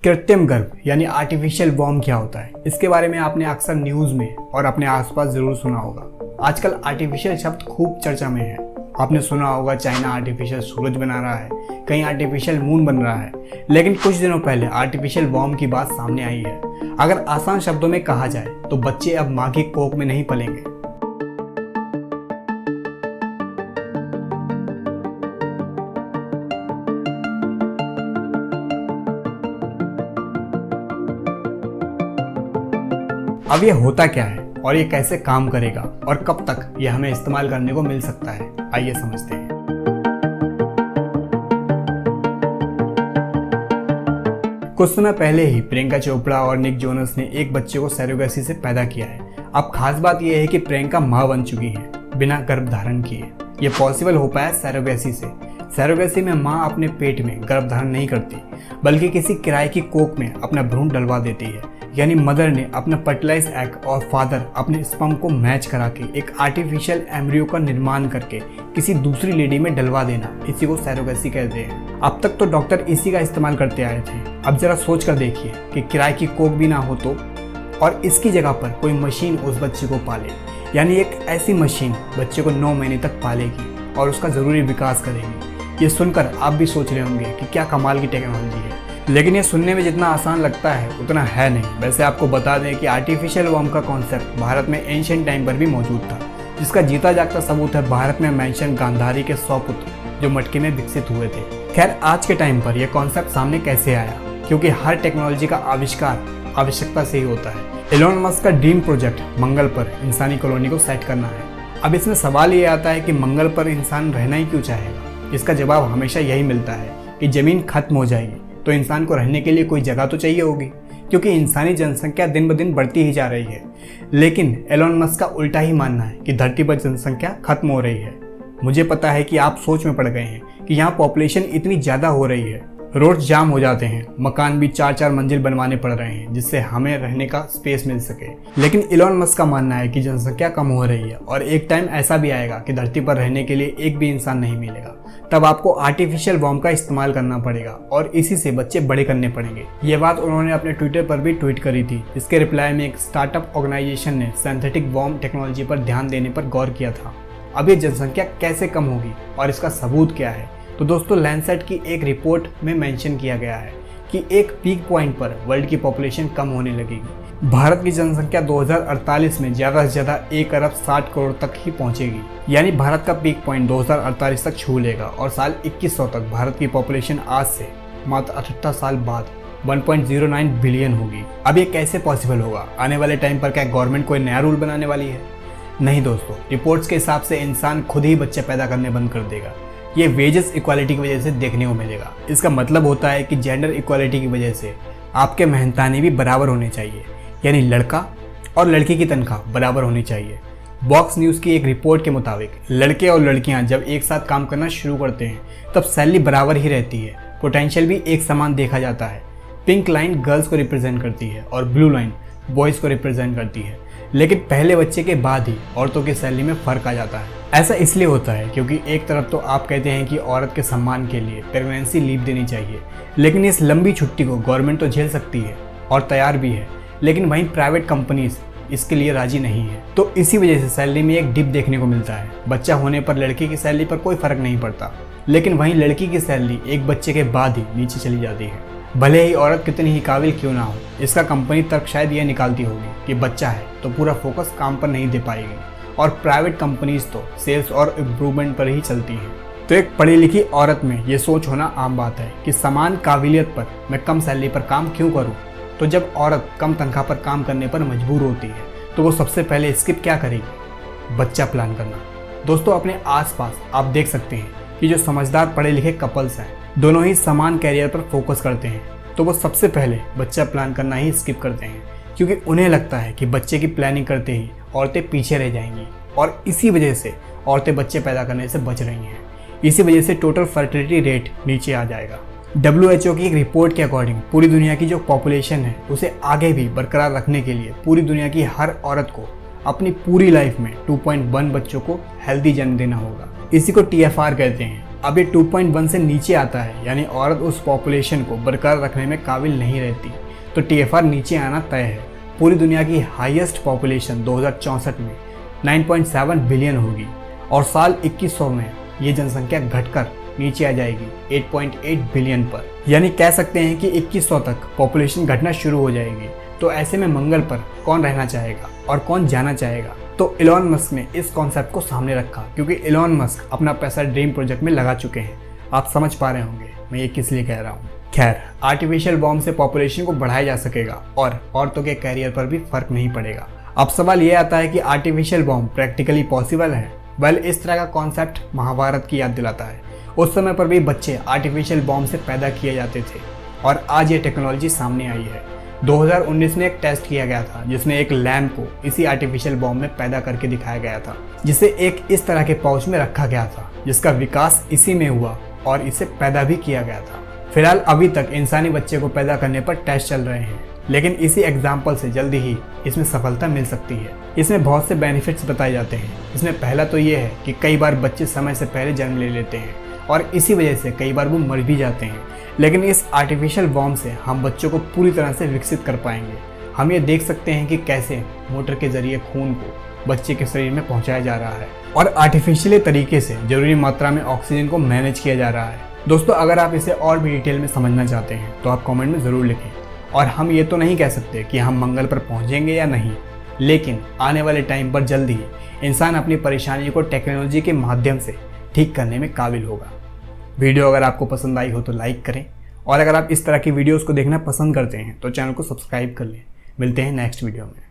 कृत्रिम गर्भ यानी आर्टिफिशियल वॉर्म क्या होता है, इसके बारे में आपने अक्सर न्यूज़ में और अपने आसपास ज़रूर सुना होगा। आजकल आर्टिफिशियल शब्द खूब चर्चा में है। आपने सुना होगा चाइना आर्टिफिशियल सूरज बना रहा है, कहीं आर्टिफिशियल मून बन रहा है, लेकिन कुछ दिनों पहले आर्टिफिशियल वॉर्म की बात सामने आई है। अगर आसान शब्दों में कहा जाए तो बच्चे अब माँ की कोख में नहीं पलेंगे। अब ये होता क्या है और ये कैसे काम करेगा और कब तक ये हमें इस्तेमाल करने को मिल सकता है, आइए समझते हैं। कुछ समय पहले ही प्रियंका चोपड़ा और निक जोनस ने एक बच्चे को सरोगेसी से पैदा किया है। अब खास बात यह है कि प्रियंका मां बन चुकी हैं बिना गर्भ धारण किए। ये पॉसिबल हो पाया सरोगेसी से। सरोगेसी में मां अपने पेट में गर्भ धारण नहीं करती, बल्कि किसी किराए की कोख में अपना भ्रूण डलवा देती है। यानी मदर ने अपना फर्टिलाइज एग और फादर अपने स्पर्म को मैच करा के एक आर्टिफिशियल एम्ब्रियो का निर्माण करके किसी दूसरी लेडी में डलवा देना, इसी को सरोगेसी कहते हैं। अब तक तो डॉक्टर इसी का इस्तेमाल करते आए थे। अब जरा सोच कर देखिए कि किराए की कोख भी ना हो तो, और इसकी जगह पर कोई मशीन उस बच्चे को पाले, यानी एक ऐसी मशीन बच्चे को 9 महीने तक पालेगी और उसका ज़रूरी विकास करेगी। ये सुनकर आप भी सोच रहे होंगे कि क्या कमाल की टेक्नोलॉजी है, लेकिन ये सुनने में जितना आसान लगता है उतना है नहीं। वैसे आपको बता दें कि आर्टिफिशियल वॉर्म का कॉन्सेप्ट भारत में एंशिएंट टाइम पर भी मौजूद था, जिसका जीता जागता सबूत है भारत में मेंशन गांधारी के 100 पुत्र जो मटके में विकसित हुए थे। खैर, आज के टाइम पर यह कॉन्सेप्ट सामने कैसे आया, क्योंकि हर टेक्नोलॉजी का आविष्कार आवश्यकता से ही होता है। एलोन मस्क का ड्रीम प्रोजेक्ट मंगल पर इंसानी कॉलोनी को सेट करना है। अब इसमें सवाल ये आता है कि मंगल पर इंसान रहना ही क्यों चाहेगा। इसका जवाब हमेशा यही मिलता है कि जमीन खत्म हो जाएगी तो इंसान को रहने के लिए कोई जगह तो चाहिए होगी, क्योंकि इंसानी जनसंख्या दिन ब दिन बढ़ती ही जा रही है। लेकिन एलोन मस्क का उल्टा ही मानना है कि धरती पर जनसंख्या खत्म हो रही है। मुझे पता है कि आप सोच में पड़ गए हैं कि यहाँ पॉपुलेशन इतनी ज़्यादा हो रही है, रोड जाम हो जाते हैं, मकान भी 4-4 मंजिल बनवाने पड़ रहे हैं जिससे हमें रहने का स्पेस मिल सके। लेकिन एलोन मस्क का मानना है कि जनसंख्या कम हो रही है और एक टाइम ऐसा भी आएगा कि धरती पर रहने के लिए एक भी इंसान नहीं मिलेगा। तब आपको आर्टिफिशियल वॉर्म का इस्तेमाल करना पड़ेगा और इसी से बच्चे बड़े करने पड़ेंगे। ये बात उन्होंने अपने ट्विटर पर भी ट्वीट करी थी, जिसके रिप्लाई में एक स्टार्टअप ऑर्गेनाइजेशन ने सिंथेटिक वॉर्म टेक्नोलॉजी पर ध्यान देने पर गौर किया था। अब ये जनसंख्या कैसे कम होगी और इसका सबूत क्या है, तो दोस्तों लैंडसेट की एक रिपोर्ट में मेंशन किया गया है कि एक पीक पॉइंट पर वर्ल्ड की पॉपुलेशन कम होने लगेगी। भारत की जनसंख्या 2048 में ज़्यादा से ज़्यादा 1 अरब 60 करोड़ तक ही पहुंचेगी। यानी भारत का पीक पॉइंट 2048 तक छू लेगा और साल 2100 तक भारत की पॉपुलेशन आज से मात्र 78 साल बाद 1.09 बिलियन होगी। अब ये कैसे पॉसिबल होगा? आने वाले टाइम पर क्या गवर्नमेंट कोई नया रूल बनाने वाली है? नहीं दोस्तों, रिपोर्ट्स के हिसाब से इंसान खुद ही बच्चे पैदा करने बंद कर देगा। ये वेजेस इक्वालिटी की वजह से देखने को मिलेगा। इसका मतलब होता है कि जेंडर इक्वालिटी की वजह से आपके मेहनताने भी बराबर होने चाहिए, यानी लड़का और लड़की की तनख्वाह बराबर होनी चाहिए। बॉक्स न्यूज़ की एक रिपोर्ट के मुताबिक लड़के और लड़कियां जब एक साथ काम करना शुरू करते हैं तब सैलरी बराबर ही रहती है, पोटेंशियल भी एक समान देखा जाता है। पिंक लाइन गर्ल्स को रिप्रेजेंट करती है और ब्लू लाइन बॉयज़ को रिप्रेजेंट करती है, लेकिन पहले बच्चे के बाद ही औरतों की सैलरी में फ़र्क आ जाता है। ऐसा इसलिए होता है क्योंकि एक तरफ तो आप कहते हैं कि औरत के सम्मान के लिए प्रेगनेंसी लीव देनी चाहिए, लेकिन इस लंबी छुट्टी को गवर्नमेंट तो झेल सकती है और तैयार भी है, लेकिन वहीं प्राइवेट कंपनीज इसके लिए राजी नहीं है। तो इसी वजह से सैलरी में एक डिप देखने को मिलता है। बच्चा होने पर लड़की की सैलरी पर कोई फर्क नहीं पड़ता, लेकिन वहीं लड़की की सैलरी एक बच्चे के बाद ही नीचे चली जाती है, भले ही औरत कितनी ही काबिल क्यों ना हो। इसका कंपनी तर्क शायद यह निकालती होगी कि बच्चा है तो पूरा फोकस काम पर नहीं दे पाएगी, और प्राइवेट कंपनीज तो सेल्स और इम्प्रूवमेंट पर ही चलती हैं। तो एक पढ़ी लिखी औरत में ये सोच होना आम बात है कि समान काबिलियत पर मैं कम सैलरी पर काम क्यों करूं। तो जब औरत कम तनख्वाह पर काम करने पर मजबूर होती है तो वो सबसे पहले स्किप क्या करेगी? बच्चा प्लान करना। दोस्तों, अपने आसपास आप देख सकते हैं कि जो समझदार पढ़े लिखे कपल्स हैं, दोनों ही समान कैरियर पर फोकस करते हैं, तो वो सबसे पहले बच्चा प्लान करना ही स्किप करते हैं, क्योंकि उन्हें लगता है कि बच्चे की प्लानिंग करते ही औरतें पीछे रह जाएंगी, और इसी वजह से औरतें बच्चे पैदा करने से बच रही हैं। इसी वजह से टोटल फर्टिलिटी रेट नीचे आ जाएगा। WHO की एक रिपोर्ट के अकॉर्डिंग पूरी दुनिया की जो पॉपुलेशन है उसे आगे भी बरकरार रखने के लिए पूरी दुनिया की हर औरत को अपनी पूरी लाइफ में 2.1 बच्चों को हेल्दी जन्म देना होगा। इसी को TFR कहते हैं, अब ये 2.1 से नीचे आता है, यानी औरत उस पॉपुलेशन को बरकरार रखने में काबिल नहीं रहती, तो TFR नीचे आना तय है। पूरी दुनिया की हाईएस्ट पॉपुलेशन 2064 में 9.7 बिलियन होगी और साल 2100 में ये जनसंख्या घटकर नीचे आ जाएगी 8.8 बिलियन पर। यानी कह सकते हैं कि 2100 तक पॉपुलेशन घटना शुरू हो जाएगी। तो ऐसे में मंगल पर कौन रहना चाहेगा और कौन जाना चाहेगा? तो इलॉन मस्क ने इस कॉन्सेप्ट को सामने रखा, क्योंकि इलॉन मस्क अपना पैसा ड्रीम प्रोजेक्ट में लगा चुके हैं। आप समझ पा रहे होंगे मैं ये किस लिए कह रहा हूँ। खैर, आर्टिफिशियल बॉम्ब से पॉपुलेशन को बढ़ाया जा सकेगा और औरतों के कैरियर पर भी फर्क नहीं पड़ेगा। अब सवाल ये आता है कि आर्टिफिशियल बॉम्ब प्रैक्टिकली पॉसिबल है? वेल, इस तरह का कॉन्सेप्ट महाभारत की याद दिलाता है। उस समय पर भी बच्चे आर्टिफिशियल बॉम्ब से पैदा किए जाते थे और आज ये टेक्नोलॉजी सामने आई है। 2019 में एक टेस्ट किया गया था जिसमें एक लैम्प को इसी आर्टिफिशियल बॉम्ब में पैदा करके दिखाया गया था, जिसे एक इस तरह के पाउच में रखा गया था, जिसका विकास इसी में हुआ और इसे पैदा भी किया गया था। फिलहाल अभी तक इंसानी बच्चे को पैदा करने पर टेस्ट चल रहे हैं, लेकिन इसी एग्जाम्पल से जल्दी ही इसमें सफलता मिल सकती है। इसमें बहुत से बेनिफिट्स बताए जाते हैं। इसमें पहला तो ये है कि कई बार बच्चे समय से पहले जन्म ले लेते हैं और इसी वजह से कई बार वो मर भी जाते हैं, लेकिन इस आर्टिफिशियल बॉम्ब से हम बच्चों को पूरी तरह से विकसित कर पाएंगे। हम ये देख सकते हैं कि कैसे मोटर के जरिए खून को बच्चे के शरीर में पहुंचाया जा रहा है और आर्टिफिशियल तरीके से जरूरी मात्रा में ऑक्सीजन को मैनेज किया जा रहा है। दोस्तों, अगर आप इसे और भी डिटेल में समझना चाहते हैं तो आप कमेंट में ज़रूर लिखें। और हम ये तो नहीं कह सकते कि हम मंगल पर पहुंचेंगे या नहीं, लेकिन आने वाले टाइम पर जल्द ही इंसान अपनी परेशानी को टेक्नोलॉजी के माध्यम से ठीक करने में काबिल होगा। वीडियो अगर आपको पसंद आई हो तो लाइक करें, और अगर आप इस तरह की वीडियोस को देखना पसंद करते हैं तो चैनल को सब्सक्राइब कर लें। मिलते हैं नेक्स्ट वीडियो में।